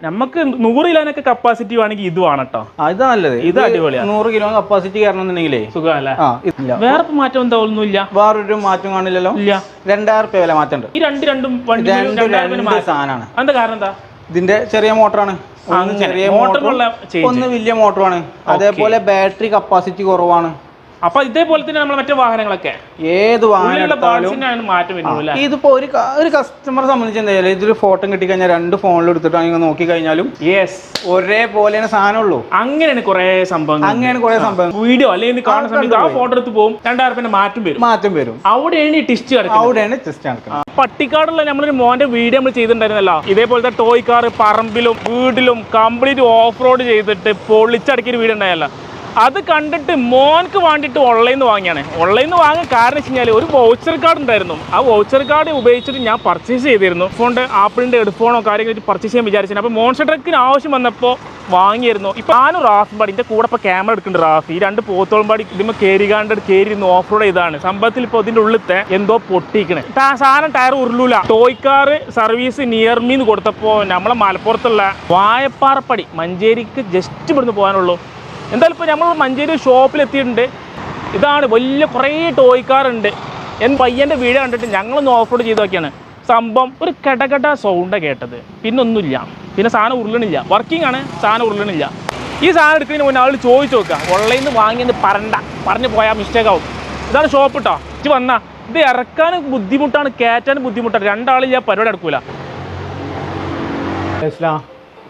നമുക്ക് 100 കിലോനൊക്കെ കപ്പാസിറ്റി വേണമെങ്കിൽ ഇത് വേണം കേട്ടോ. ഇത് നല്ലത്. ഇത് അടിപൊളിയാണ്. 100 കിലോ കപ്പാസിറ്റി കയറണമെന്നുണ്ടെങ്കിലേ സുഖമല്ലേ? വേറെ മാറ്റം എന്താ ഒന്നുമില്ല. വേറൊരു മാറ്റം കാണില്ലല്ലോ. ഇല്ല. 2000 രൂപ വില മാറ്റമുണ്ട്. ഈ രണ്ടും സാധനമാണ്. എന്താ കാരണം എന്താ? ഇതിന്റെ ചെറിയ മോട്ടറാണ്. ഒന്ന് വലിയ മോട്ടറാണ്. അതേപോലെ ബാറ്ററി കപ്പാസിറ്റി കുറവാണ്. അപ്പൊ ഇതേപോലെ തന്നെ നമ്മൾ മറ്റേ വാഹനങ്ങളൊക്കെ ഏത് വാഹനം മാറ്റം വരുന്നില്ല. ഇതിപ്പോ ഒരു കസ്റ്റമറെ സംബന്ധിച്ച് എന്തായാലും ഇതൊരു ഫോട്ടോ കിട്ടിക്കഴിഞ്ഞാൽ 2 ഫോണിൽ എടുത്തിട്ട് നോക്കി കഴിഞ്ഞാലും ഒരേപോലെയാണ് സാധനമുള്ളൂ. അങ്ങനെയാണ് കുറെ സംഭവം. വീഡിയോ അല്ലെങ്കിൽ കാണുന്ന സമയത്ത് ആ ഫോട്ടോ എടുത്ത് പോകും, 2000 രൂപ മാറ്റം വരും. അവിടെയാണ് ടിസ്റ്റ് നടക്കുന്നത്. പട്ടിക്കാടുള്ള നമ്മളൊരു മോന്റെ വീഡിയോ നമ്മൾ ചെയ്തിട്ടുണ്ടായിരുന്നല്ലോ, ഇതേപോലത്തെ ടോയ് കാർ പറമ്പിലും വീട്ടിലും കംപ്ലീറ്റ് ഓഫ് റോഡ് ചെയ്തിട്ട് പൊളിച്ചടക്കിയൊരു വീഡിയോ ഉണ്ടായല്ലോ. അത് കണ്ടിട്ട് മോൻക്ക് വേണ്ടിയിട്ട് ഓൺലൈനിൽ വാങ്ങിയാണ്. ഓൺലൈനിൽ വാങ്ങാൻ കാരണം വെച്ച് കഴിഞ്ഞാൽ ഒരു വൗച്ചർ കാർഡ് ഉണ്ടായിരുന്നു. ആ വൗച്ചർ കാർഡ് ഉപയോഗിച്ചിട്ട് ഞാൻ പർച്ചേസ് ചെയ്തിരുന്നു. ഫോണിൻ്റെ ആപ്പിളിൻ്റെ ഹെഡ്ഫോണോ കാര്യങ്ങളായിട്ട് പർച്ചേസ് ചെയ്യാൻ വിചാരിച്ചിരുന്നു. അപ്പോൾ മോൺസ്റ്റർ ട്രക്കിന് ആവശ്യം വന്നപ്പോൾ വാങ്ങിയിരുന്നു. ഇപ്പോൾ ഞാനും റാഫുംപാടി എൻ്റെ കൂടെ ഇപ്പോൾ ക്യാമറ എടുക്കുന്നുണ്ട്. റാഫ് ഈ 2 പോത്തോളുംപാടി ഇതിപ്പോൾ കയറിയിരുന്ന് ഓഫ് റോഡ് ചെയ്താണ്. സംഭവത്തിൽ ഇപ്പോൾ ഇതിൻ്റെ ഉള്ളിലത്തെ എന്തോ പൊട്ടിക്കണേ സാധനം ടയർ ഉരുളൂല. ടോയ് കാർ സർവീസ് നിയർമീന്ന് കൊടുത്തപ്പോൾ നമ്മളെ മലപ്പുറത്തുള്ള വായപ്പാറപ്പടി മഞ്ചേരിക്ക് ജസ്റ്റ് ഇവിടുന്ന് പോകാനുള്ളൂ. എന്തായാലും ഇപ്പോൾ നമ്മൾ മഞ്ചേരി ഷോപ്പിലെത്തിയിട്ടുണ്ട്. ഇതാണ് വലിയ കുറേ ടോയ് കാറുണ്ട്. പയ്യൻ്റെ വീഡിയോ കണ്ടിട്ട് ഞങ്ങളൊന്ന് ഓഫ് റോഡ് ചെയ്ത് നോക്കിയാണ്. സംഭവം ഒരു കടകട സൗണ്ടാണ് കേട്ടത്. പിന്നെ ഒന്നുമില്ല. പിന്നെ സാധനം ഉരുളണില്ല. വർക്കിംഗ് ആണ്, സാധനം ഉരുളണില്ല. ഈ സാധനം എടുക്കുന്നതിന് മുന്നേ ആൾ ചോദിച്ചു നോക്കുക, ഓൺലൈനിൽ നിന്ന് വാങ്ങിയെന്ന് പറഞ്ഞു പോയാൽ മിസ്റ്റേക്ക് ആവും. ഇതാണ് ഷോപ്പ് കേട്ടോ. ഇത് വന്നാൽ ഇത് ഇറക്കാൻ ബുദ്ധിമുട്ടാണ്, കയറ്റാൻ ബുദ്ധിമുട്ടാണ്. 2 ആളില്ല പരിപാടി നടക്കൂല.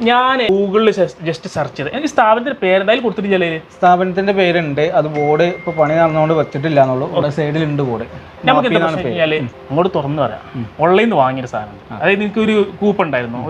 ഞാൻ ഗൂഗിളിൽ ജസ്റ്റ് സെർച്ച് ചെയ്ത് എനിക്ക് സ്ഥാപനത്തിന്റെ പേര് എന്തായാലും കൊടുത്തിട്ടില്ലേ? സ്ഥാപനത്തിന്റെ പേരുണ്ട്. അത് ബോർഡ് ഇപ്പൊ പണി നടന്നുകൊണ്ട് വെച്ചിട്ടില്ല എന്നുള്ളൂ. ഇവിടെ സൈഡിലുണ്ട് ബോർഡ്. നമുക്ക് എന്താ പ്രശ്നം കഴിഞ്ഞാൽ അങ്ങോട്ട് തുറന്നു പറയാം. ഓൺലൈനിൽ നിന്ന് വാങ്ങിയൊരു സാധനം, അതായത് എനിക്കൊരു കൂപ്പൺ ഉണ്ടായിരുന്നു.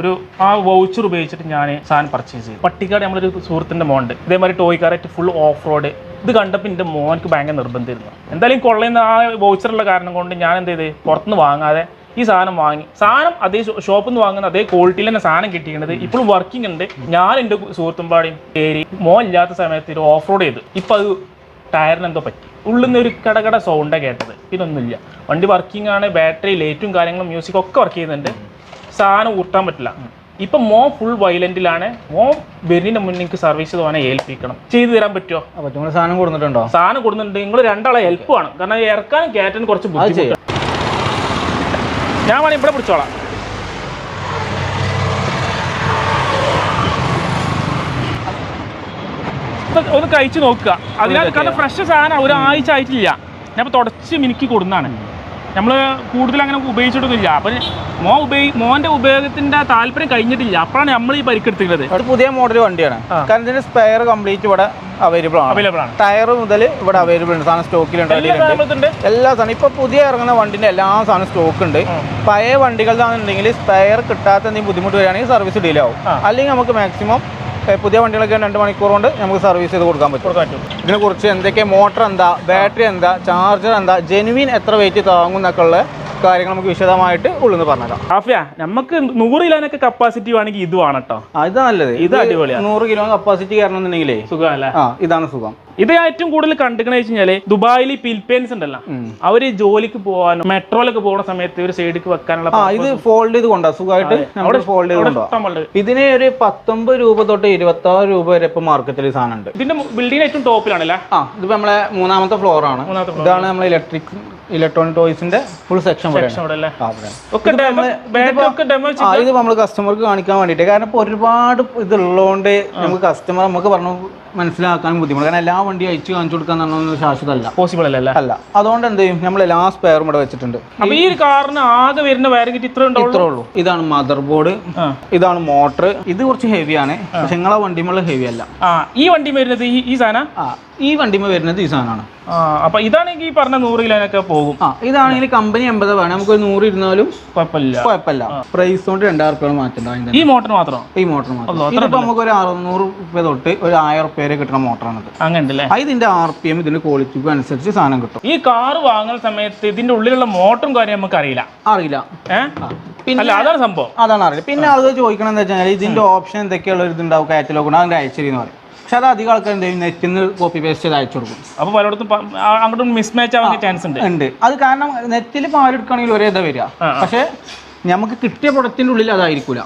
ആ വൗച്ചർ ഉപയോഗിച്ചിട്ട് ഞാൻ സാധനം പർച്ചേസ് ചെയ്തു. പട്ടിക്കാട് നമ്മളൊരു സുഹൃത്തിന്റെ മോണ്ട് ഇതേമാതിരി ടോയ് കാറായിട്ട് ഫുൾ ഓഫ് റോഡ്. ഇത് കണ്ടപ്പോൾ എൻ്റെ മോനക്ക് ഭയങ്കര നിർബന്ധമായിരുന്നു. എന്തായാലും കൊള്ളയുന്ന ആ വൗച്ചറുള്ള കാരണം കൊണ്ട് ഞാൻ എന്ത് ചെയ്ത് പുറത്തുനിന്ന് വാങ്ങാതെ ഈ സാധനം വാങ്ങി. സാധനം അതേ ഷോപ്പിൽ നിന്ന് വാങ്ങുന്ന അതേ ക്വാളിറ്റിയിൽ തന്നെ സാധനം കിട്ടിയത്. ഇപ്പോഴും വർക്കിംഗ് ഉണ്ട്. ഞാൻ എൻ്റെ സുഹൃത്തുമ്പാടിയും കയറി മോൻ ഇല്ലാത്ത സമയത്ത് ഒരു ഓഫ് റോഡ് ചെയ്ത്. ഇപ്പം അത് ടയറിന് എന്തോ പറ്റി. ഉള്ളിൽ നിന്ന് ഒരു കടകട സൗണ്ടാണ് കേട്ടത്. പിന്നെ ഒന്നുമില്ല. വണ്ടി വർക്കിംഗ് ആണ്. ബാറ്ററി ലൈറ്റും കാര്യങ്ങളും മ്യൂസിക്കും ഒക്കെ വർക്ക് ചെയ്യുന്നുണ്ട്. സാധനം ഊട്ടാൻ പറ്റില്ല. ഇപ്പം മോൻ ഫുൾ വയലന്റിലാണ്. മോൻ വരുന്നതിന് മുന്നേ എനിക്ക് സർവീസ് തോന്നെ ഏൽപ്പിക്കണം. ചെയ്തു തരാൻ പറ്റുമോ? സാധനം കൊടുത്തിട്ടുണ്ടോ? സാധനം കൊടുക്കുന്നുണ്ട്. നിങ്ങൾ 2 ആളെ ഹെൽപ്പ് വേണം. കാരണം ഇറക്കാനും കയറ്റാനും കുറച്ച് ബുദ്ധിമുട്ട്. ഞാൻ വേണം ഇവിടെ പിടിച്ചോളാം. ഒന്ന് കഴിച്ച് നോക്കുക. അതിനാൽ കാരണം ഫ്രഷ് സാധനം ഒരാഴ്ച ആയിട്ടില്ല. ഞാൻ ഇപ്പോൾ തുടച്ച് മിനുക്കി കൊടുക്കുന്നതാണ്. നമ്മൾ കൂടുതൽ അങ്ങനെ ഉപയോഗിച്ചിട്ടൊന്നുമില്ല. അപ്പം മോൻ്റെ ഉപയോഗത്തിന്റെ താല്പര്യം കഴിഞ്ഞിട്ടില്ല. അപ്പോഴാണ് നമ്മൾ ഈ പരിക്കെടുത്തിട്ടുള്ളത്. ഒരു പുതിയ മോഡൽ വണ്ടിയാണ്. കാരണം ഇതിന്റെ സ്പെയർ കംപ്ലീറ്റ് ഇവിടെ അവൈലബിൾ ആണ്. ടയർ മുതൽ ഇവിടെ അവൈലബിൾ ഉണ്ട്. സാധനം സ്റ്റോക്കിലുണ്ട്. എല്ലാ സാധനം ഇപ്പൊ പുതിയ ഇറങ്ങുന്ന വണ്ടിന്റെ എല്ലാ സാധനം സ്റ്റോക്ക് ഉണ്ട്. പഴയ വണ്ടികളാണെന്നുണ്ടെങ്കിൽ സ്പെയർ കിട്ടാത്ത എന്തെങ്കിലും ബുദ്ധിമുട്ട് വരികയാണെങ്കിൽ സർവീസ് ഡിലേ ആവും. അല്ലെങ്കിൽ നമുക്ക് മാക്സിമം പുതിയ വണ്ടികളൊക്കെ 2 മണിക്കൂർ കൊണ്ട് നമുക്ക് സർവീസ് ചെയ്ത് കൊടുക്കാൻ പറ്റും. ഇതിനെക്കുറിച്ച് എന്തൊക്കെ മോട്ടർ എന്താ, ബാറ്ററി എന്താ, ചാർജർ എന്താ, ജെനുവിൻ എത്ര വെയിറ്റ് താങ്ങും എന്നൊക്കെ ഉള്ള കാര്യങ്ങൾ നമുക്ക് വിശദമായിട്ട് ഉള്ളെന്ന് പറഞ്ഞുതരാം. നമുക്ക് 100 കിലോനൊക്കെ കപ്പാസിറ്റി വേണമെങ്കിൽ ഇത് വേണം കേട്ടോ. ഇത് നല്ലത്. ഇത് അടിപൊളിയാണ്. 100 കിലോ കപ്പാസിറ്റി കയറണമെന്നുണ്ടെങ്കിലേ സുഖമല്ലേ? ഇതാണ് സുഖം. ഇത് ഏറ്റവും കൂടുതൽ കണ്ടിക്കണ വെച്ച് കഴിഞ്ഞാല് ദുബായിൽ ഫിലിപ്പൈൻസ് ഉണ്ടല്ലോ, അവര് ജോലിക്ക് പോകാനോ മെട്രോയിലൊക്കെ പോകുന്ന സമയത്ത് ഒരു സൈഡിലേക്ക് വെക്കാനുള്ള ഇത് ഫോൾഡ് ചെയ്ത് കൊണ്ടാ സുഖമായിട്ട് ഫോൾഡ് ചെയ്ത്. ഇതിന് ഒരു 19 രൂപ തൊട്ട് 26 രൂപ വരെ ഇപ്പൊ മാർക്കറ്റിൽ സാധനം ഉണ്ട്. ഇതിന്റെ ബിൽഡിംഗ് ഏറ്റവും ടോപ്പിലാണല്ലേ? ഇതിപ്പോ നമ്മളെ 3ാമത്തെ ഫ്ലോർ ആണ്. ഇതാണ് നമ്മളെ ഇലക്ട്രോണിക് ടോയ്സിന്റെ ഫുൾ സെക്ഷൻ. ഇത് നമ്മൾ കസ്റ്റമർക്ക് കാണിക്കാൻ വേണ്ടിട്ട്. കാരണം ഇപ്പൊ ഒരുപാട് ഇതുള്ളതുകൊണ്ട് നമുക്ക് കസ്റ്റമർ നമുക്ക് പറഞ്ഞു മനസ്സിലാക്കാൻ ബുദ്ധിമുട്ട്. കാരണം എല്ലാ വണ്ടി അയച്ചു കാണിച്ചു കൊടുക്കാൻ ശാശ്വതമല്ല, പോസിബിൾ അല്ല. അതുകൊണ്ട് എന്ത് ചെയ്യും, നമ്മൾ എല്ലാ സ്പെയറും ഇവിടെ വെച്ചിട്ടുണ്ട്. ഈ കാറിന് ആകെ വരുന്ന വയറിംഗ് ഇത്രേ ഉള്ളൂ. ഇതാണ് മദർ ബോർഡ്, ഇതാണ് മോട്ടർ. ഇത് കുറച്ച് ഹെവിയാണ്, പക്ഷെ നിങ്ങളെ വണ്ടിമുള്ള ഹെവി അല്ല. ഈ വണ്ടി വരുന്നത് ഈ സാധനം, ഈ വണ്ടിമ വരുന്നത് ഈ സാധനമാണ്. അപ്പൊ ഇതാണെങ്കിൽ ഈ പറഞ്ഞ 100 കിലോനൊക്കെ പോകും. ഇതാണെങ്കിൽ കമ്പനി 80 വേണം, നമുക്ക് 100 ഇരുന്നാലും കുഴപ്പമില്ല. പ്രൈസ് കൊണ്ട് 2000 രൂപ മാറ്റം. ഈ മോട്ടർ മാത്രം? ഈ മോട്ടർ മാത്രം. ഇതിപ്പോ നമുക്ക് ഒരു 600 രൂപ തൊട്ട് ഒരു 1000 രൂപ വരെ കിട്ടുന്ന മോട്ടറാണ്. അങ്ങനെ ഇതിന്റെ RPM ഇതിന്റെ ക്വാളിറ്റിക്ക് അനുസരിച്ച് സാധനം കിട്ടും. ഈ കാർ വാങ്ങുന്ന സമയത്ത് ഇതിന്റെ ഉള്ളിലുള്ള മോട്ടറും കാര്യം നമുക്ക് അറിയില്ല. പിന്നെ അതാണ് സംഭവം, അതാണ് അറിയില്ല. പിന്നെ ആളുകൾ ചോദിക്കണം എന്താ വെച്ചാൽ ഇതിന്റെ ഓപ്ഷൻ എന്തൊക്കെയുള്ള ഇതുണ്ടാവും, കാറ്റലോഗ് അതിന്റെ അയച്ചെന്ന് പറയും. പക്ഷെ അത് അധികം ആൾക്കാർ എന്തെങ്കിലും നെറ്റിൽ നിന്ന് കോപ്പി പേസ്റ്റ് ചെയ്ത് അയച്ചു കൊടുക്കും. അപ്പോൾ പലയിടത്തും അങ്ങോട്ടും മിസ്മാച്ച് ആവാൻ ചാൻസ് ഉണ്ട്. അത് കാരണം നെറ്റിൽ പാലെടുക്കുകയാണെങ്കിൽ ഒരേ ഇതാ വരിക, പക്ഷെ നമുക്ക് കിട്ടിയ പ്രൊഡക്റ്റിന്റെ ഉള്ളിൽ അതായിരിക്കില്ല.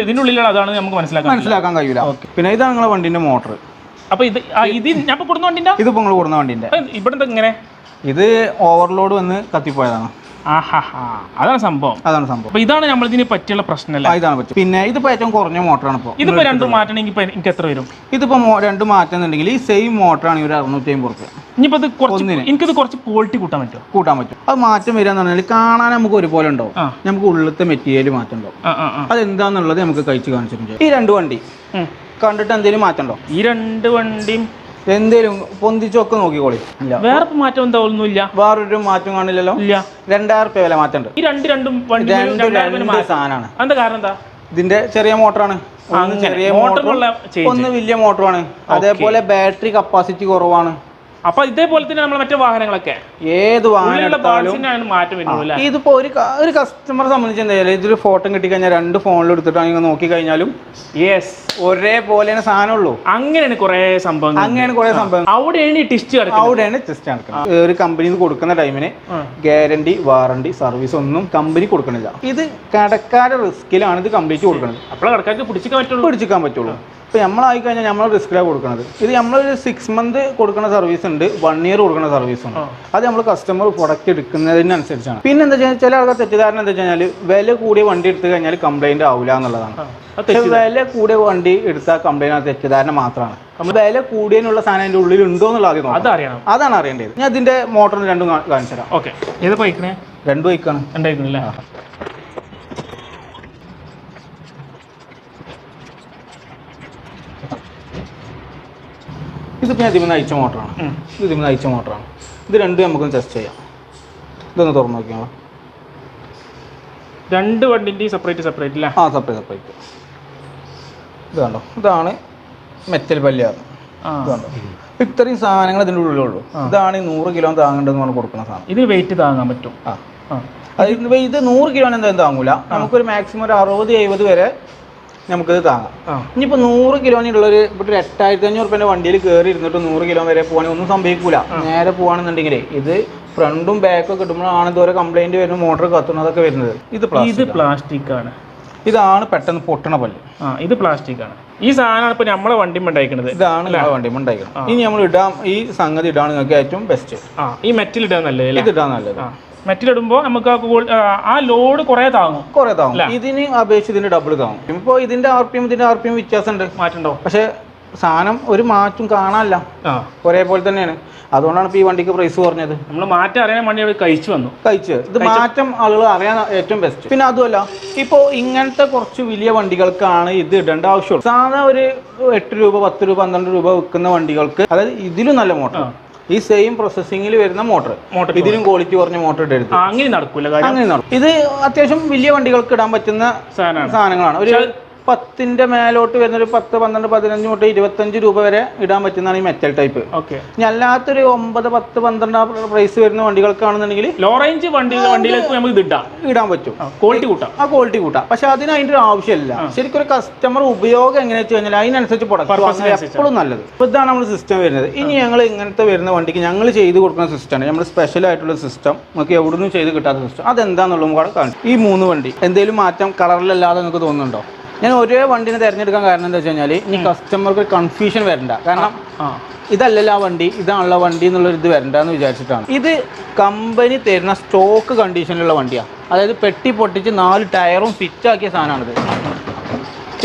ഇതിന്റെ ഉള്ളിലുള്ള അതാണ് നമുക്ക് മനസ്സിലാക്കാൻ കഴിയില്ല. പിന്നെ ഇതാണ് നിങ്ങളെ വണ്ടിന്റെ മോട്ടർ. അപ്പൊ ഇത് ഞാൻ കൊടുക്കുന്ന വണ്ടിന്റെ ഇതിപ്പോ നിങ്ങൾ കൊടുക്കുന്ന വണ്ടിന്റെ ഇവിടെ ഇങ്ങനെ ഇത് ഓവർലോഡ് വന്ന് കത്തിപ്പോയതാണ്. അതാണ് സംഭവം. അപ്പൊ ഇതാണ് നമ്മളിതിന് പറ്റിയുള്ള പ്രശ്നമല്ല. ഇതാണ് പറ്റും. പിന്നെ ഇതിപ്പോ ഏറ്റവും കുറഞ്ഞ മോട്ടറാണ്. ഇതിപ്പോ രണ്ടും മാറ്റണമെങ്കിൽ എനിക്ക് എത്ര വരും? ഇതിപ്പോ രണ്ടും മാറ്റുന്നുണ്ടെങ്കിൽ ഈ സെയിം മോട്ടറാണ് ഒരു 650 രൂപ. ഇനിയിപ്പോ എനിക്കിത് കുറച്ച് ക്വാളിറ്റി കൂട്ടാൻ പറ്റും. അത് മാറ്റം വരാന്ന് പറഞ്ഞാൽ കാണാൻ നമുക്ക് ഒരുപോലെ ഉണ്ടാവും. നമുക്ക് ഉള്ളിലത്തെ മെറ്റീരിയൽ മാറ്റം ഉണ്ടാവും. അതെന്താന്നുള്ളത് നമുക്ക് കഴിച്ച് കാണിച്ചിട്ടുണ്ട്. ഈ രണ്ട് വണ്ടി കണ്ടിട്ട് എന്തെങ്കിലും മാറ്റം ഉണ്ടോ? ഈ രണ്ട് വണ്ടിയും എന്തേലും പൊന്തിച്ചൊക്കെ നോക്കിക്കോളി. വേറെ മാറ്റം എന്താ ഒന്നുമില്ല. വേറൊരു മാറ്റം കാണില്ലല്ലോ. ഇല്ല. 2000 രൂപ വില മാറ്റം ഉണ്ട്. ഈ രണ്ടും സാധനമാണ്. എന്താ കാരണം എന്താ? ഇതിന്റെ ചെറിയ മോട്ടറാണ്. ചെറിയ മോട്ടർ, ഒന്ന് വലിയ മോട്ടറാണ്. അതേപോലെ ബാറ്ററി കപ്പാസിറ്റി കുറവാണ്. അപ്പൊ ഇതേപോലെ തന്നെ നമ്മൾ മറ്റു വാഹനങ്ങളൊക്കെ ഏത് വാഹനം മാറ്റം വരുന്നില്ല. ഇതിപ്പോ ഒരു കസ്റ്റമറെ സംബന്ധിച്ച് എന്തായാലും ഇതൊരു ഫോട്ടോ കിട്ടിക്കഴിഞ്ഞാൽ 2 ഫോണിൽ എടുത്തിട്ട് നോക്കി കഴിഞ്ഞാലും ഒരേപോലെ സാധനമുള്ളൂ. അങ്ങനെയാണ് കുറെ സംഭവം. അവിടെയാണ് ടിസ്റ്റ് നടക്കുന്നത്. ഒരു കമ്പനി കൊടുക്കുന്ന ടൈമിന് ഗ്യാരണ്ടി, വാറണ്ടി, സർവീസ് ഒന്നും കമ്പനി കൊടുക്കണില്ല. ഇത് കടക്കാരുടെ റിസ്കിലാണ് ഇത് കംപ്ലീറ്റ് കൊടുക്കുന്നത്. അപ്പോൾ കടക്കാർക്ക് പിടിച്ചിക്കാൻ പറ്റുള്ളൂ. ഇപ്പോൾ നമ്മളായി കഴിഞ്ഞാൽ നമ്മൾ റിസ്കിലാണ് കൊടുക്കുന്നത്. ഇത് നമ്മളൊരു 6 മന്ത് കൊടുക്കുന്ന സർവീസ് ഉണ്ട്, 1 ഇയർ കൊടുക്കുന്ന സർവീസ് ഉണ്ട്. അത് നമ്മൾ കസ്റ്റമർ പ്രൊഡക്റ്റ് എടുക്കുന്നതിനനുസരിച്ചാണ്. പിന്നെ എന്താ വെച്ചാൽ ചില ആൾക്കാർ തെറ്റിദ്ധാരണ എന്താ വെച്ചാൽ വില കൂടിയ വണ്ടി എടുത്തു കഴിഞ്ഞാൽ കംപ്ലൈന്റ് ആവില്ല എന്നുള്ളതാണ്. വില കൂടിയ വണ്ടി എടുത്താൽ കംപ്ലൈന്റ് തെറ്റിദ്ധാരണ മാത്രമാണ്. നമ്മൾ വില കൂടിയതിനുള്ള സാധനം അതിൻ്റെ ഉള്ളിൽ ഉണ്ടോ എന്നുള്ള ആദ്യം അതാണ് അറിയേണ്ടത്. ഞാൻ ഇതിന്റെ മോട്ടറിന് രണ്ടും കാണിച്ചു തരാം. ഓക്കെ, ഏത് ബൈക്കിനെ? 2 ബൈക്കാണ്. 2 ബൈക്കല്ലേ? ഇതിപ്പോൾ ഞാൻ ഇതിൽ അയച്ച മോട്ടറാണ്. ഇത് രണ്ടും നമുക്കൊന്ന് ടെസ്റ്റ് ചെയ്യാം. ഇതൊന്ന് തുറന്നു നോക്കിയാൽ 2 വണ്ടിൻ്റെയും സെപ്പറേറ്റ് അല്ലേ? സെപ്പറേറ്റ്. ഇത് കണ്ടോ, ഇതാണ് മെറ്റൽ പല്ലിയാണ്. ഇതുണ്ടോ, ഇത്രയും സാധനങ്ങൾ ഇതിൻ്റെ ഉള്ളിലുള്ളൂ. ഇതാണ് 100 കിലോ താങ്ങേണ്ടതെന്ന് പറഞ്ഞ് കൊടുക്കുന്ന സാധനം. ഇത് വെയിറ്റ് താങ്ങാൻ പറ്റും. ഇത് 100 കിലോ എന്തായാലും താങ്ങൂല. നമുക്കൊരു മാക്സിമം ഒരു 60-70 വരെ നമുക്കിത് താങ്ങാം. ഇനിയിപ്പോൾ 100 കിലോനുള്ളൊരു ഇപ്പോൾ 8500 രൂപേൻ്റെ വണ്ടിയിൽ കയറി ഇരുന്നിട്ട് 100 കിലോ വരെ പോകാണെങ്കിൽ ഒന്നും സംഭവിക്കൂല. നേരെ പോവാണെന്നുണ്ടെങ്കിൽ ഇത് ഫ്രണ്ടും ബാക്കൊക്കെ കിട്ടുമ്പോഴാണ് ഇതുവരെ കംപ്ലൈന്റ് വരുന്നത്, മോട്ടർ കത്തുന്നതൊക്കെ വരുന്നത്. ഇത് പ്ലാസ്റ്റിക് ആണ്. ഇതാണ് പെട്ടെന്ന് പൊട്ടണ പല്ല്. ഇത് പ്ലാസ്റ്റിക് ആണ്. ഈ സാധനമാണ് ഇപ്പൊ നമ്മളെ വണ്ടി ഉണ്ടായിരിക്കുന്നത്. ഇതാണ് നമ്മളെ വണ്ടി ഉണ്ടായിരിക്കുന്നത്. ഇനി നമ്മൾ ഈ സംഗതി ഇടാണ് നിങ്ങൾക്ക് ഏറ്റവും ബെസ്റ്റ്. ഈ മെറ്റൽ ഇടാൻ നല്ലത്. ഇത് ഇടാൻ നല്ലത്. മെറ്റലിടുമ്പോൾ നമുക്ക് ആ ലോഡ് കുറെ താങ്ങും. ഇതിന് അപേക്ഷിച്ച് ഇതിന്റെ ഡബിൾ താങ്ങും. ഇപ്പോൾ ഇതിന്റെ ആർപിഎം വ്യത്യാസമുണ്ട്, മാറ്റണ്ടോ? പക്ഷെ സാധനം ഒരു മാറ്റം കാണാനില്ല, ഒരേപോലെ തന്നെയാണ്. അതുകൊണ്ടാണ് ഇപ്പോൾ ഈ വണ്ടിക്ക് പ്രൈസ് കുറഞ്ഞത്. നമ്മൾ മാറ്റം അറിയാൻ വണ്ടി കഴിച്ചു ഇത് മാറ്റം ആളുകൾ അറിയാൻ ഏറ്റവും ബെസ്റ്റ്. പിന്നെ അതുമല്ല, ഇപ്പോൾ ഇങ്ങനത്തെ കുറച്ച് വലിയ വണ്ടികൾക്കാണ് ഇത് ഇടേണ്ട ആവശ്യമുള്ളൂ. സാധാരണ ഒരു 8 രൂപ, 10 രൂപ, 12 രൂപ വിൽക്കുന്ന വണ്ടികൾക്ക്, അതായത് ഇതിലും നല്ല മോട്ടർ, ഈ സെയിം പ്രോസസ്സിംഗിൽ വരുന്ന മോട്ടർ, ഇതിലും ക്വാളിറ്റി കുറഞ്ഞ മോട്ടർ ഇടരുത്. അങ്ങനെ നടക്കൂല. ഇത് അത്യാവശ്യം വലിയ വണ്ടികൾക്ക് ഇടാൻ പറ്റുന്ന സാധനങ്ങളാണ്. ഒരു 10ന്റെ മേലോട്ട് വരുന്ന ഒരു 10, 12, 15 തൊട്ട് 25 രൂപ വരെ ഇടാൻ പറ്റുന്നതാണ് ഈ മെറ്റൽ ടൈപ്പ്. ഇനി അല്ലാത്തൊരു 9, 10, 12 പ്രൈസ് വരുന്ന വണ്ടികൾക്കാണെന്നുണ്ടെങ്കിൽ ലോ റേഞ്ച് വണ്ടിയിലേക്ക് നമുക്ക് ഇടാൻ പറ്റും. ക്വാളിറ്റി കൂട്ടാം. പക്ഷെ അതിന് അതിൻ്റെ ഒരു ആവശ്യമില്ല. ശരിക്കും ഒരു കസ്റ്റമർ ഉപയോഗം എങ്ങനെയാ വെച്ച് കഴിഞ്ഞാൽ അതിനനുസരിച്ച് പ്രൊഡക്റ്റ് എപ്പോഴും നല്ലത്. അപ്പോൾ ഇതാണ് നമ്മൾ സിസ്റ്റം വരുന്നത്. ഇനി ഞങ്ങൾ ഇങ്ങനത്തെ വരുന്ന വണ്ടിക്ക് ഞങ്ങൾ ചെയ്ത് കൊടുക്കുന്ന സിസ്റ്റമാണ് നമ്മൾ സ്പെഷ്യൽ ആയിട്ടുള്ള സിസ്റ്റം. നമുക്ക് എവിടുന്നും ചെയ്ത് കിട്ടാത്ത സിസ്റ്റം. അതെന്താണെന്നുള്ളതും കൂടെ കാണിച്ചു. ഈ 3 വണ്ടി എന്തെങ്കിലും മാറ്റം കളറിലല്ലാതെ നിങ്ങൾക്ക് തോന്നുന്നുണ്ടോ? ഞാൻ ഒരേ വണ്ടിനെ തിരഞ്ഞെടുക്കാൻ കാരണം എന്താ വെച്ച് കഴിഞ്ഞാൽ ഇനി കസ്റ്റമർക്ക് കൺഫ്യൂഷൻ വരണ്ട. കാരണം ഇതല്ലല്ലോ ആ വണ്ടി, ഇതാണുള്ള വണ്ടി എന്നുള്ളൊരു ഇത് വരണ്ടെന്ന് വിചാരിച്ചിട്ടാണ്. ഇത് കമ്പനി തരുന്ന സ്റ്റോക്ക് കണ്ടീഷനിലുള്ള വണ്ടിയാണ്. അതായത് പെട്ടി പൊട്ടിച്ച് 4 ടയറും ഫിറ്റാക്കിയ സാധനമാണിത്.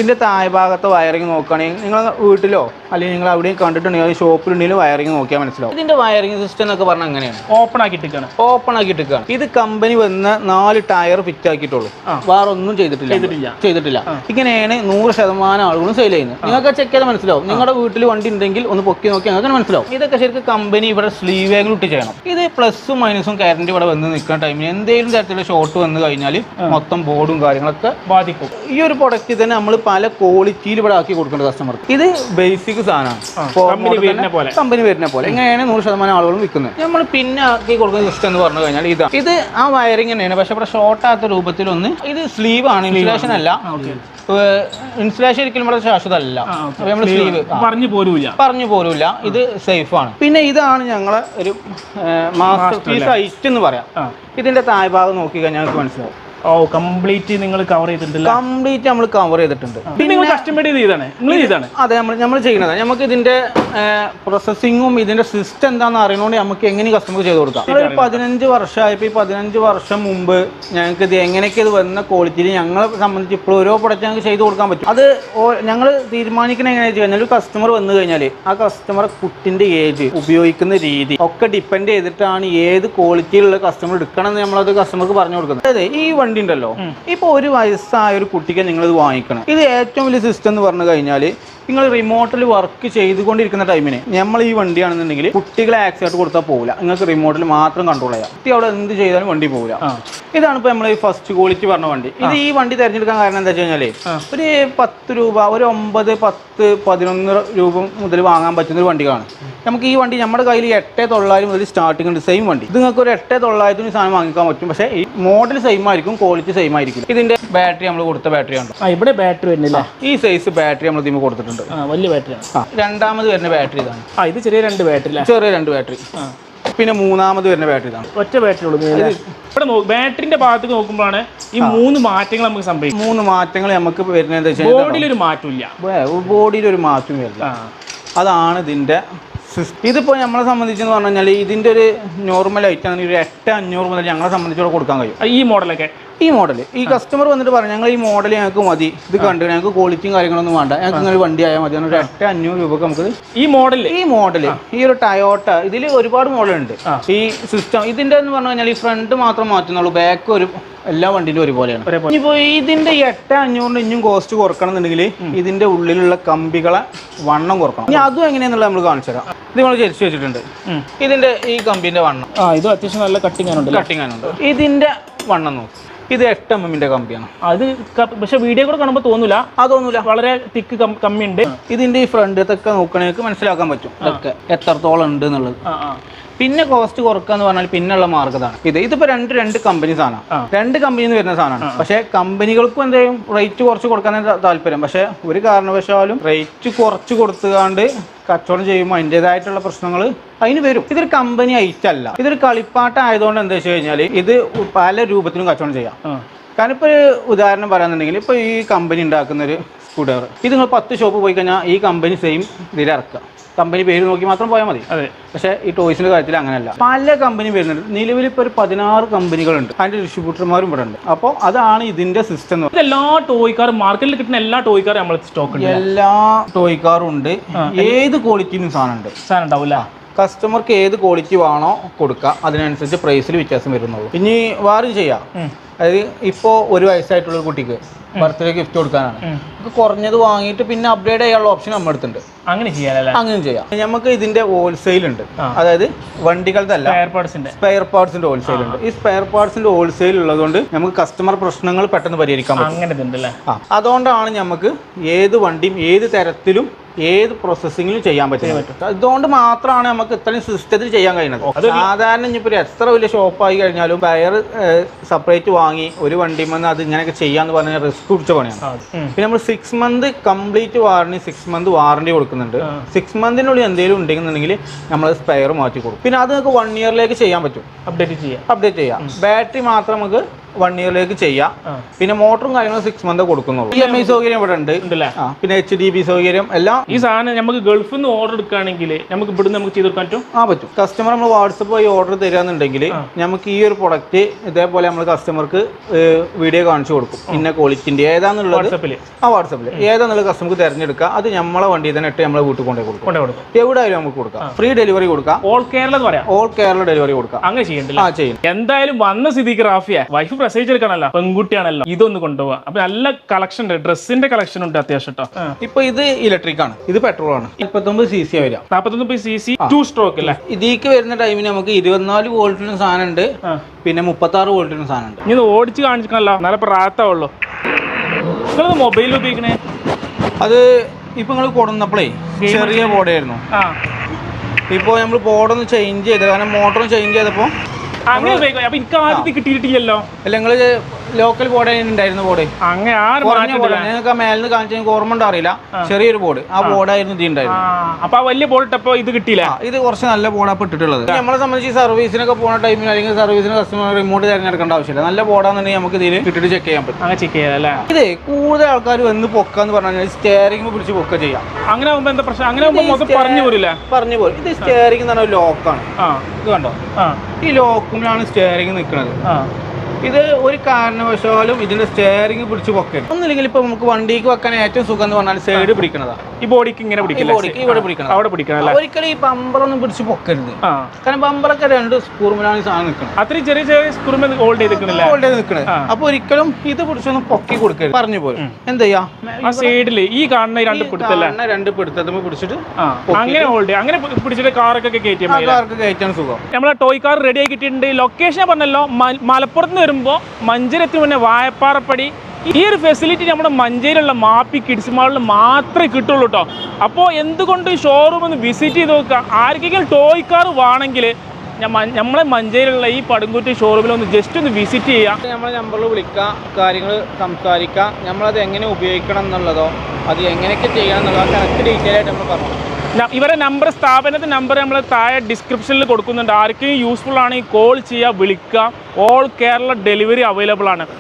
ഇതിൻ്റെ താഴെ ഭാഗത്തെ വയറിങ് നോക്കുകയാണെങ്കിൽ നിങ്ങൾ വീട്ടിലോ അല്ലെങ്കിൽ നിങ്ങൾ അവിടെയും കണ്ടിട്ടുണ്ടെങ്കിൽ ഷോപ്പിലുണ്ടെങ്കിൽ വയറിങ് നോക്കിയാൽ മനസ്സിലാവും. ഇതിൻ്റെ വയറിങ് സിസ്റ്റം എന്നൊക്കെ പറഞ്ഞാൽ അങ്ങനെയാണ്, ഓപ്പൺ ആക്കിയിട്ടാണ്. ഇത് കമ്പനി വന്ന 4 ടയർ ഫിറ്റ് ആക്കിയിട്ടുള്ളൂ, വേറെ ഒന്നും ചെയ്തിട്ടില്ല. ഇങ്ങനെയാണ് 100% ആളുകളും സെയിൽ ചെയ്യുന്നത്. നിങ്ങൾക്ക് ചെക്ക് ചെയ്താൽ മനസ്സിലാവും. നിങ്ങളുടെ വീട്ടിൽ വണ്ടി ഉണ്ടെങ്കിൽ ഒന്ന് പൊക്കി നോക്കി അങ്ങനെ മനസ്സിലാവും. ഇതൊക്കെ ശരിക്കും കമ്പനി ഇവിടെ സ്ലീവേഗിൽ ഇട്ട് ചെയ്യണം. ഇത് പ്ലസും മൈനസും കറണ്ട് ഇവിടെ വന്ന് നിൽക്കുന്ന ടൈമിൽ എന്തെങ്കിലും തരത്തിലുള്ള ഷോർട്ട് വന്നു കഴിഞ്ഞാൽ മൊത്തം ബോർഡും കാര്യങ്ങളൊക്കെ ബാധിക്കും. ഈ ഒരു പ്രൊഡക്റ്റ് തന്നെ നമ്മൾ പല ക്വാളിറ്റിയിൽ ഇവിടെ ആക്കി കൊടുക്കേണ്ട കസ്റ്റമർക്ക്. ഇത് ബേസിക് സാധനമാണ്, കമ്പനി വരുന്ന പോലെ. ഇങ്ങനെയാണ് 100% ആളുകളും വിൽക്കുന്നത്. നമ്മൾ പിന്നെ ആക്കി കൊടുക്കുന്ന സിസ്റ്റം എന്ന് പറഞ്ഞു കഴിഞ്ഞാൽ ഇത് ആ വയറിംഗ് തന്നെയാണ്. പക്ഷെ ഇവിടെ ഷോർട്ടാത്ത രൂപത്തിലൊന്ന്. ഇത് സ്ലീവ് ആണ്, ഇൻസുലേഷൻ അല്ല. ഇൻസുലേഷൻ ഒരിക്കലും ഇവിടെ ശാശ്വതമല്ല. നമ്മൾ സ്ലീവ് പറഞ്ഞു പോരൂല. ഇത് സേഫ് ആണ്. പിന്നെ ഇതാണ് ഞങ്ങളെ ഒരു മാസ്റ്റർ പീസ് ഐറ്റ് എന്ന് പറയാം. ഇതിന്റെ താഴ്ഭാഗം നോക്കി കഴിഞ്ഞാൽ ഞങ്ങൾക്ക് മനസ്സിലാവും. ഓ കംപ്ലീറ്റ് നിങ്ങൾ കവർ ചെയ്തിട്ടുണ്ട്. കംപ്ലീറ്റ് നമ്മൾ കവർ ചെയ്തിട്ടുണ്ട്. നിങ്ങൾ കസ്റ്റമൈസ് ചെയ്താണ് നിങ്ങൾ ചെയ്താണ്? അതെ, നമ്മൾ ചെയ്യുന്നത്. നമുക്ക് ഇതിന്റെ പ്രോസസ്സിങ്ങും ഇതിന്റെ സിസ്റ്റം എന്താണെന്ന് അറിയണോണ്ട് നമുക്ക് എങ്ങനെ കസ്റ്റമർ ചെയ്ത് കൊടുക്കാം. 15 വർഷമായപ്പോൾ ഈ 15 വർഷം മുമ്പ് ഞങ്ങൾക്ക് ഇത് എങ്ങനെയൊക്കെ ഇത് വന്ന ക്വാളിറ്റിയിൽ ഞങ്ങളെ സംബന്ധിച്ച് ഇപ്പോൾ ഓരോ പ്രൊഡക്റ്റ് ഞങ്ങൾക്ക് ചെയ്ത് കൊടുക്കാൻ പറ്റും. അത് ഞങ്ങൾ തീരുമാനിക്കണ എങ്ങനെയാണെന്ന് വെച്ച് കഴിഞ്ഞാൽ ഒരു കസ്റ്റമർ വന്നു കഴിഞ്ഞാൽ ആ കസ്റ്റമർ കുട്ടിന്റെ ഏജ്, ഉപയോഗിക്കുന്ന രീതി ഒക്കെ ഡിപ്പെൻഡ് ചെയ്തിട്ടാണ് ഏത് ക്വാളിറ്റിയിലുള്ള കസ്റ്റമർ എടുക്കണം എന്ന് നമ്മളത് കസ്റ്റമർക്ക് പറഞ്ഞു കൊടുക്കുന്നത്. അതായത് ഈ വണ്ടി ഉണ്ടല്ലോ, ഇപ്പോൾ ഒരു വയസ്സായ ഒരു കുട്ടിക്ക് നിങ്ങളിത് വാങ്ങിക്കണം. ഇത് ഏറ്റവും വലിയ സിസ്റ്റം എന്ന് പറഞ്ഞു കഴിഞ്ഞാൽ നിങ്ങൾ റിമോട്ടിൽ വർക്ക് ചെയ്തുകൊണ്ടിരിക്കുന്ന ടൈമിന് നമ്മൾ ഈ വണ്ടിയാണെന്നുണ്ടെങ്കിൽ കുട്ടികളെ ആക്സിഡന്റ് കൊടുത്താൽ പോകില്ല. നിങ്ങൾക്ക് റിമോട്ടിൽ മാത്രം കൺട്രോൾ ചെയ്യാം. കുട്ടി അവിടെ എന്ത് ചെയ്താലും വണ്ടി പോകില്ല. ഇതാണ് ഇപ്പോൾ നമ്മൾ ഈ ഫസ്റ്റ് ക്വാളിറ്റി പറഞ്ഞ വണ്ടി. ഇത് ഈ വണ്ടി തിരഞ്ഞെടുക്കാൻ കാരണം എന്താ വെച്ച് കഴിഞ്ഞാൽ ഒരു 10 രൂപ, ഒരു 9, 10, 11 രൂപ മുതൽ വാങ്ങാൻ പറ്റുന്ന ഒരു വണ്ടിയാണ്. നമുക്ക് ഈ വണ്ടി നമ്മുടെ കയ്യിൽ 8,900 മുതൽ സ്റ്റാർട്ടിംഗ് ഉണ്ട്. സെയിം വണ്ടി. ഇത് നിങ്ങൾക്ക് ഒരു 8,900 സാധനം വാങ്ങിക്കാൻ പറ്റും. പക്ഷേ ഈ മോഡൽ സെയിം ആയിരിക്കും, ക്വാളിറ്റി സെയിം ആയിരിക്കും. ഇതിന്റെ ബാറ്ററി നമ്മൾ കൊടുത്ത ബാറ്ററി ആണ്. ഇവിടെ ബാറ്ററി വരുന്നില്ല. ഈ സൈസ് ബാറ്ററി നമ്മൾ ഇതിന് കൊടുത്തിട്ടുണ്ട്. വലിയ ബാറ്ററിയാണ്. രണ്ടാമത് വരുന്ന ബാറ്ററി ഇതാണ്. ഇത് ചെറിയ 2 ബാറ്ററി. ചെറിയ 2 ബാറ്ററി. പിന്നെ മൂന്നാമത് വരുന്ന ബാറ്ററി ഇതാണ്. ഒറ്റ ബാറ്ററി ഉള്ളൂ. ഇവിടെ ബാറ്ററിന്റെ ഭാഗത്തേക്ക് നോക്കുമ്പോഴാണ് ഈ 3 മാറ്റങ്ങൾ നമുക്ക് സംഭവിക്കും. 3 മാറ്റങ്ങൾ നമുക്ക് വരുന്നത് ബോഡിയിലൊരു മാറ്റമില്ല. ബോഡിയിൽ ഒരു മാറ്റം വരില്ല. അതാണ് ഇതിന്റെ സിസ്റ്റം. ഇതിപ്പോൾ നമ്മളെ സംബന്ധിച്ചെന്ന് പറഞ്ഞു കഴിഞ്ഞാൽ ഇതിന്റെ ഒരു നോർമൽ ഐറ്റം ഒരു 8,500 മുതൽ ഞങ്ങളെ സംബന്ധിച്ചോടെ കൊടുക്കാൻ കഴിയും. ഈ മോഡലൊക്കെ ഈ മോഡൽ ഈ കസ്റ്റമർ വന്നിട്ട് പറഞ്ഞു ഞങ്ങൾ ഈ മോഡൽ ഞങ്ങൾക്ക് മതി, ഇത് കണ്ടു ഞങ്ങൾക്ക് ക്വാളിറ്റിയും കാര്യങ്ങളൊന്നും വേണ്ട, ഞങ്ങൾക്ക് ഇങ്ങനെ വണ്ടി ആയാൽ മതി. ഒരു 8,500 രൂപക്ക് നമുക്ക് ഈ മോഡൽ ഈ ഒരു ടയോട്ട ഇതിൽ ഒരുപാട് മോഡലുണ്ട്. ഈ സിസ്റ്റം ഇതിന്റെ എന്ന് പറഞ്ഞു കഴിഞ്ഞാൽ ഈ ഫ്രണ്ട് മാത്രം മാറ്റുന്നുള്ളൂ, ബാക്ക് ഒരു എല്ലാ വണ്ടിയിലും ഒരുപോലെയാണ്. ഇപ്പോൾ ഇതിന്റെ 8,500 ഇഞ്ഞും കോസ്റ്റ് കുറക്കണം എന്നുണ്ടെങ്കിൽ ഇതിന്റെ ഉള്ളിലുള്ള കമ്പികളെ വണ്ണം കുറക്കണം. ഇനി അതും എങ്ങനെയാന്നുള്ളത് നമ്മൾ കാണിച്ചു തരാം. ഇത് നമ്മൾ ചരിച്ചു വെച്ചിട്ടുണ്ട്. ഇതിന്റെ ഈ കമ്പിന്റെ വണ്ണം ഇത് അത്യാവശ്യം നല്ല കട്ടിങ് ആണുണ്ട്. ഇതിന്റെ വണ്ണം നോക്കും. ഇത് 8 mm കമ്പിയാണ്. അത് പക്ഷെ വീഡിയോ കൂടെ കാണുമ്പോൾ തോന്നൂല, വളരെ തിക്ക് കമ്മിയുണ്ട്. ഇതിന്റെ ഈ ഫ്രണ്ടത്തൊക്കെ നോക്കണേക്ക് മനസ്സിലാക്കാൻ പറ്റും ഇതൊക്കെ എത്രത്തോളം ഉണ്ട് എന്നുള്ളത്. പിന്നെ കോസ്റ്റ് കുറക്കുക എന്ന് പറഞ്ഞാൽ പിന്നെയുള്ള മാർഗ്ഗതാണ് ഇതിപ്പോ രണ്ട് കമ്പനി സാധനമാണ്. 2 കമ്പനിയിൽ നിന്ന് വരുന്ന സാധനമാണ്. പക്ഷെ കമ്പനികൾക്കും എന്തെങ്കിലും റേറ്റ് കുറച്ച് കൊടുക്കാൻ താല്പര്യം. പക്ഷെ ഒരു കാരണവശാലും റേറ്റ് കുറച്ച് കൊടുത്തുകൊണ്ട് കച്ചവടം ചെയ്യുമ്പോൾ അതിൻ്റെതായിട്ടുള്ള പ്രശ്നങ്ങൾ അതിന് വരും. ഇതൊരു കമ്പനി ഐറ്റം അല്ല, ഇതൊരു കളിപ്പാട്ടം ആയതുകൊണ്ട് എന്താ വെച്ച് കഴിഞ്ഞാൽ ഇത് പല രൂപത്തിലും കച്ചവടം ചെയ്യാം. കാരണം ഇപ്പോൾ ഒരു ഉദാഹരണം പറയാന്നുണ്ടെങ്കിൽ ഇപ്പോൾ ഈ കമ്പനി ഉണ്ടാക്കുന്നൊരു സ്ക്രൂ ഡ്രൈവർ ഇത് നിങ്ങൾ 10 ഷോപ്പ് പോയി കഴിഞ്ഞാൽ ഈ കമ്പനി സെയിം ഇതിൽ ഇറക്കുക. കമ്പനി പേര് നോക്കി മാത്രം പോയാൽ മതി. പക്ഷേ ഈ ടോയ്സിന്റെ കാര്യത്തിൽ അങ്ങനെയല്ല. പല കമ്പനി വരുന്നുണ്ട്. നിലവിൽ ഇപ്പോൾ ഒരു 16 കമ്പനികളുണ്ട്. അതിന്റെ ഡിസ്ട്രിബ്യൂട്ടർമാരും ഇവിടെ ഉണ്ട്. അപ്പോൾ അതാണ് ഇതിന്റെ സിസ്റ്റം. എല്ലാ ടോയ് കാറും മാർക്കറ്റിൽ കിട്ടുന്ന എല്ലാ ടോയ് കാറും നമ്മൾ സ്റ്റോക്ക് ഉണ്ട്. എല്ലാ ടോയ് കാറും ഉണ്ട്. ഏത് ക്വാളിറ്റിയിലും സാധനം ഉണ്ടാവില്ല. കസ്റ്റമർക്ക് ഏത് ക്വാളിറ്റി വേണോ കൊടുക്കുക, അതിനനുസരിച്ച് പ്രൈസിൽ വ്യത്യാസം വരുന്നുള്ളൂ. ഇനി വേറെ ചെയ്യാം. അതായത് ഇപ്പോൾ 1 വയസ്സായിട്ടുള്ള കുട്ടിക്ക് ബർത്ത്ഡേ ഗിഫ്റ്റ് കൊടുക്കാനാണ്. നമുക്ക് കുറഞ്ഞത് വാങ്ങിയിട്ട് പിന്നെ അപ്ഗ്രേഡ് ചെയ്യാനുള്ള ഓപ്ഷൻ നമ്മുടെ അടുത്തുണ്ട്. അങ്ങനെ ചെയ്യാം. നമുക്ക് ഇതിന്റെ ഹോൾസെയിൽ ഉണ്ട്. അതായത് വണ്ടികളുടെ അല്ല, സ്പെയർ പാർട്സിന്റെ ഹോൾസെയിൽ ഉണ്ട്. ഈ സ്പെയർ പാർട്സിന്റെ ഹോൾസെയിൽ ഉള്ളതുകൊണ്ട് നമുക്ക് കസ്റ്റമർ പ്രശ്നങ്ങൾ പെട്ടെന്ന് പരിഹരിക്കാൻ പറ്റും. അതുകൊണ്ടാണ് നമുക്ക് ഏത് വണ്ടിയും ഏത് തരത്തിലും ഏത് പ്രോസസ്സിങ്ങിലും ചെയ്യാൻ പറ്റും. അതുകൊണ്ട് മാത്രമാണ് നമുക്ക് ഇത്രയും സിസ്റ്റത്തിൽ ചെയ്യാൻ കഴിയുന്നത്. സാധാരണ ഇനിയിപ്പോൾ എത്ര വലിയ ഷോപ്പായി കഴിഞ്ഞാലും ടയർ സെപ്പറേറ്റ് വാങ്ങി ഒരു വണ്ടിമെന്ന് അത് ഇങ്ങനെയൊക്കെ ചെയ്യാന്ന് പറഞ്ഞാൽ റിസ്ക് പിടിച്ച പണിയാണ്. പിന്നെ നമ്മൾ 6 month complete warranty, 6 month warranty കൊടുക്കുന്നുണ്ട്. 6 മന്തിനുള്ളിൽ എന്തെങ്കിലും ഉണ്ടെന്നുണ്ടെങ്കിൽ നമ്മൾ സ്പെയർ മാറ്റി കൊടുക്കും. പിന്നെ അത് നമുക്ക് 1 ഇയറിലേക്ക് ചെയ്യാൻ പറ്റും. അപ്ഡേറ്റ് ചെയ്യാം. ബാറ്ററി മാത്രം നമുക്ക് 1 ഇയറിലേക്ക് ചെയ്യാം. പിന്നെ മോട്ടറും കാര്യങ്ങളും 6 മന്ത് കൊടുക്കുന്നുള്ളൂ. EMI സൗകര്യം ഇവിടെ ഉണ്ട്. പിന്നെ HDB സൗകര്യം എല്ലാം. ഈ സാധനം നമുക്ക് ഗൾഫിൽ നിന്ന് ഓർഡർ എടുക്കുകയാണെങ്കിൽ നമുക്ക് ഇവിടുന്ന് നമുക്ക് ചെയ്ത് കൊടുക്കാൻ പറ്റും. കസ്റ്റമർ നമ്മൾ വാട്സപ്പ് വഴി ഓർഡർ തരാന്നുണ്ടെങ്കിൽ നമുക്ക് ഈ ഒരു പ്രൊഡക്റ്റ് ഇതേപോലെ നമ്മൾ കസ്റ്റമർക്ക് വീഡിയോ കാണിച്ചു കൊടുക്കും. ഇന്ന ക്വാളിറ്റിന്റെ ഏതാന്നുള്ളത് വാട്സപ്പിൽ ഏതാന്നുള്ള കസ്റ്റമർക്ക് തിരഞ്ഞെടുക്കുക. അത് നമ്മളെ വണ്ടി തന്നെ ഇട്ട് നമ്മളെ വീട്ടിൽ കൊണ്ടു കൊടുക്കും. എവിടെ ആയാലും നമുക്ക് കൊടുക്കാം. ഫ്രീ ഡെലിവറി കൊടുക്കാം. ഓൾ കേരള ഡെലിവറി കൊടുക്കാം. അങ്ങനെ ചെയ്യും. എന്തായാലും വന്ന സ്ഥിതിക്ക് റാഫിയ വൈഫ് പ്രസവിച്ചെടുക്കണല്ലോ, പെൺകുട്ടിയാണല്ലോ, ഇതൊന്ന് കൊണ്ടുപോവാ. അപ്പൊ നല്ല കളക്ഷൻ ഉണ്ട്, ഡ്രസ്സിന്റെ കളക്ഷൻ ഉണ്ട് അത്യാവശ്യം. ഇപ്പൊ ഇത് ഇലക്ട്രിക് ആണ്, ഇത് പെട്രോൾ ആണ്. 49 cc വരിക. 49 cc 2 സ്ട്രോക്ക് അല്ലേ. ഇതിലേക്ക് വരുന്ന ടൈമിന് നമുക്ക് 24 വോൾട്ടിനും സാധനം ഉണ്ട്, പിന്നെ 36 വോൾട്ടിനും സാധനം ഉണ്ട്. ഇനി ഓടിച്ച് കാണിക്കണല്ലോ, നല്ല പ്രാത്താവുള്ളൂ. നിങ്ങളത് മൊബൈൽ ഉപയോഗിക്കണേ? അത് ഇപ്പൊ നിങ്ങൾ കൊടുന്നപ്പോഴേ ചെറിയ ബോർഡായിരുന്നു. ഇപ്പോൾ നമ്മൾ ബോർഡൊന്ന് ചേഞ്ച് ചെയ്ത്, കാരണം മോട്ടറും ചേഞ്ച് ചെയ്തപ്പോൾ അങ്ങനെ ഉപയോഗിക്കാം. അപ്പൊ എനിക്ക് ആദ്യത്തെ കിട്ടിയിട്ടില്ലല്ലോ. അല്ല, നിങ്ങൾ ലോക്കൽ ബോർഡ് ഉണ്ടായിരുന്ന ബോർഡ്. അങ്ങനെ നിങ്ങൾക്ക് മേലിന്ന് കാണിച്ചു എനിക്ക് ഓർമ്മ അറിയില്ല. ചെറിയൊരു ബോർഡ്, ആ ബോർഡായിരുന്നു ഇത് ഉണ്ടായിരുന്നത്. അപ്പൊ ആ വലിയ ബോർഡ് ഇട്ടപ്പോ ഇത് കിട്ടിയില്ല. ഇത് കുറച്ച് നല്ല ബോർഡാണ് ഇട്ടിട്ടുള്ളത്. നമ്മളെ സംബന്ധിച്ച് സർവീസിനൊക്കെ പോകുന്ന ടൈമിൽ അല്ലെങ്കിൽ സർവീസിന് കസ്റ്റമർ റിമോട്ട് തിരഞ്ഞെടുക്കേണ്ട ആവശ്യമില്ല. നല്ല ബോർഡാണെന്നുണ്ടെങ്കിൽ നമുക്ക് ഇതിൽ ഇട്ടിട്ട് ചെക്ക് ചെയ്യാൻ പറ്റും. അങ്ങനെ ചെക്ക് ചെയ്യാം അല്ലേ. ഇതേ കൂടുതൽ ആൾക്കാർ വന്ന് പൊക്കാന്ന് പറഞ്ഞാൽ സ്റ്റിയറിംഗ് പിടിച്ച് പൊക്ക ചെയ്യാം. അങ്ങനെ ആകുമ്പോൾ എന്താ പ്രശ്നം? അങ്ങനെ ആകുമ്പോൾ പറഞ്ഞു പോരില്ല. പറഞ്ഞു പോരും. ഇത് സ്റ്റിയറിംഗ് എന്ന് പറഞ്ഞ ലോക്കാണ്. ഇത് കണ്ടോ, ഈ ലോക്കിലാണ് സ്റ്റിയറിംഗ് നിൽക്കുന്നത്. ഇത് ഒരു കാരണവശാലും ഇതിന്റെ സ്റ്റിയറിംഗ് പിടിച്ച് പൊക്കരുത്. ഒന്നില്ലെങ്കിൽ ഇപ്പൊ നമുക്ക് വണ്ടിക്ക് വെക്കാൻ ഏറ്റവും സുഖം എന്ന് പറഞ്ഞാൽ സൈഡ് പിടിക്കുന്നതാണ്. ഈ ബോഡിക്ക് ഇങ്ങനെ പിടിക്കില്ല, ഇവിടെ പിടിക്കണം, അവിടെ പിടിക്കണം. ഒരിക്കലും ഈ ബമ്പറൊന്നും പിടിച്ച് പൊക്കരുത്. കാരണം ബമ്പറൊക്കെ 2 സ്ക്രൂമിലാണ് ഈ സാധനം നിൽക്കുന്നത്. അത്രയും ചെറിയ ചെറിയ സ്ക്രൂമ ഹോൾഡ് ചെയ്ത് നിൽക്കുന്നത്. അപ്പൊ ഒരിക്കലും ഇത് പിടിച്ചൊന്നും പൊക്കി കൊടുക്കരുത്. പറഞ്ഞു പോലും എന്ത് ചെയ്യാ, ആ സൈഡില് ഈ കാണുന്ന 2 പിടുത്തല്ലേ, 2 പിടുത്തത്തുമ്പോ പിടിച്ചിട്ട് അങ്ങനെ ഹോൾഡ് ചെയ്യാം. അങ്ങനെ പിടിച്ചിട്ട് കാറൊക്കെ കയറ്റാൻ സുഖം. നമ്മളെ ടോയ് കാർ റെഡി ആയി കിട്ടിയിട്ടുണ്ട്. ലൊക്കേഷൻ പറഞ്ഞല്ലോ, മലപ്പുറത്ത് നിന്ന് വരുമ്പോൾ മഞ്ചേരത്തിന് മുന്നേ വായപ്പാറപ്പടി. ഈ ഒരു ഫെസിലിറ്റി നമ്മുടെ മഞ്ചേരിയുള്ള മാപ്പി കിഡ്സ് മാളിൽ മാത്രമേ കിട്ടുള്ളൂ കേട്ടോ. അപ്പോൾ എന്തുകൊണ്ട് ഷോറൂം ഒന്ന് വിസിറ്റ് ചെയ്ത് നോക്കുക. ആർക്കെങ്കിലും ടോയ് കാർ വേണമെങ്കിൽ നമ്മളെ മഞ്ചേരിയുള്ള ഈ പടുങ്കുറ്റി ഷോറൂമിൽ ഒന്ന് ജസ്റ്റ് ഒന്ന് വിസിറ്റ് ചെയ്യുക. നമ്മളെ നമ്പറിൽ വിളിക്കുക, കാര്യങ്ങൾ സംസാരിക്കുക. നമ്മളത് എങ്ങനെ ഉപയോഗിക്കണം എന്നുള്ളതോ അത് എങ്ങനെയൊക്കെ ചെയ്യണം എന്നുള്ളതോ കറക്റ്റ് ഡീറ്റെയിൽ ആയിട്ട് നമ്മൾ പറഞ്ഞു. ഇവരെ നമ്പർ, സ്ഥാപനത്തിൻ്റെ നമ്പർ നമ്മൾ താഴെ ഡിസ്ക്രിപ്ഷനിൽ കൊടുക്കുന്നുണ്ട്. ആർക്കെങ്കിലും യൂസ്ഫുൾ ആണെങ്കിൽ കോൾ ചെയ്യുക, വിളിക്കുക. ഓൾ കേരള ഡെലിവറി അവൈലബിൾ ആണ്.